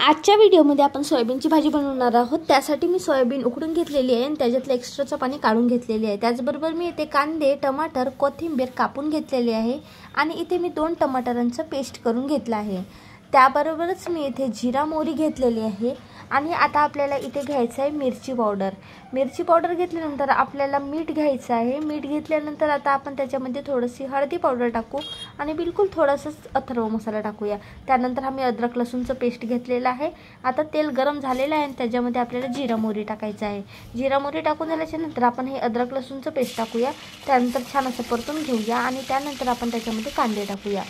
आजच्या व्हिडिओमध्ये आपण सोयाबीनची भाजी बनवणार आहोत। त्यासाठी मी सोयाबीन उकडून घेतलेली आहे आणि त्याच्यातलं एक्स्ट्राचं पाणी काढून घेतलेले आहे। त्याचबरोबर मी इथे कांदे, टमाटर, कोथिंबीर कापून घेतलेली आहे आणि इथे मी 2 टमाटरांचं पेस्ट करून घेतलं आहे। त्याबरोबरच मी इथे जिरा मोहरी घेतलेली आहे आणि आता आपल्याला इथे घ्यायचं आहे मिरची पावडर। मिरची पावडर घेतल्यानंतर आपल्याला मीठ घ्यायचं आहे। मीठ घेतल्यानंतर आता आपण त्याच्यामध्ये थोडीशी हळदी पावडर टाकू आणि बिलकुल थोडासा अथर्व मसाला टाकूया। त्यानंतर आम्ही अद्रक लसूणचं पेस्ट घेतलेलं आहे। आता तेल गरम झालेलं आहे आणि त्याच्यामध्ये आपल्याला जिरा मोहरी टाकायचं आहे। जिरा मोहरी टाकून झाल्याच्या नंतर आपण हे अद्रक लसूणचं पेस्ट टाकूया। त्यानंतर छान असं परतून घेऊया आणि त्यानंतर आपण त्याच्यामध्ये कांदे टाकूया।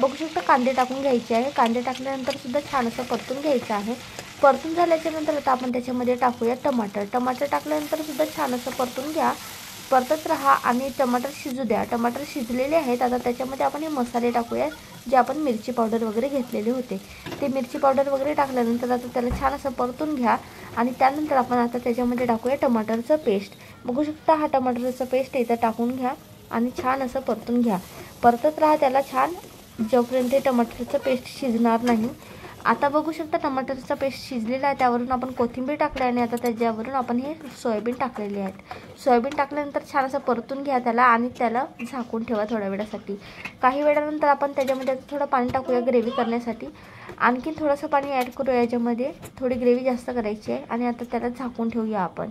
बघू शकता कांदे टाकून घ्यायचे आहे। कांदे टाकल्यानंतर सुद्धा छान असं परतून घ्यायचं आहे। परतून झाल्याच्या नंतर आता आपण त्याच्यामध्ये टाकूया टमाटर। टमाटर टाकल्यानंतर सुद्धा छान असं परतून घ्या, परतत राहा आणि टमाटर शिजू द्या। टमाटर शिजलेले आहेत। आता त्याच्यामध्ये आपण हे मसाले टाकूया जे आपण मिरची पावडर वगैरे घेतलेले होते। ते मिरची पावडर वगैरे टाकल्यानंतर आता त्याला छान असं परतून घ्या आणि त्यानंतर आपण आता त्याच्यामध्ये टाकूया टमाटरचं पेस्ट। बघू शकता हा टमाटरचं पेस्ट इथं टाकून घ्या आणि छान असं परतून घ्या, परतत राहा त्याला छान जोपर्यंत टमाटरचं पेस्ट शिजणार नाही। आता बघू शकता टमाटरचा पेस्ट शिजलेला आहे। त्यावरून आपण कोथिंबीर टाकली आणि आता त्याच्यावरून आपण हे सोयाबीन टाकलेले आहेत। सोयाबीन टाकल्यानंतर छान असं परतून घ्या त्याला आणि त्याला झाकून ठेवा थोड्या वेळासाठी। काही वेळानंतर आपण त्याच्यामध्ये थोडं पाणी टाकूया ग्रेव्ही करण्यासाठी। आणखी थोडंसं पाणी ॲड करूया याच्यामध्ये, थोडी ग्रेव्ही जास्त करायची आहे आणि आता त्याला झाकून ठेवूया आपण।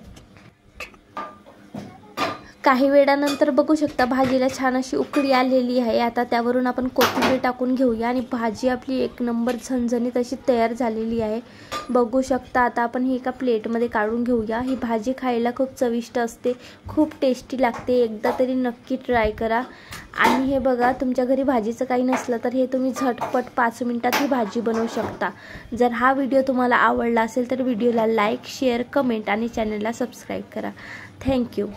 काही वेळानंतर बघू शकता भाजीला छान अशी उकळी आलेली आहे। आता त्यावरून आपण कोथिंबीर टाकून घेऊया आणि भाजी आपली एक नंबर झणझणीत अशी तयार झालेली आहे। बघू शकता आता आपण ही एका प्लेटमध्ये काढून घेऊया। ही भाजी खायला खूप चविष्ट असते, खूप टेस्टी लागते। एकदा तरी नक्की ट्राय करा। आणि हे बघा तुमच्या घरी भाजीचं काही नसलं तर हे तुम्ही झटपट 5 मिनिटात ही भाजी बनवू शकता। जर हा व्हिडिओ तुम्हाला आवडला असेल तर व्हिडिओला लाईक, शेअर, कमेंट आणि चॅनलला सबस्क्राईब करा। थँक्यू।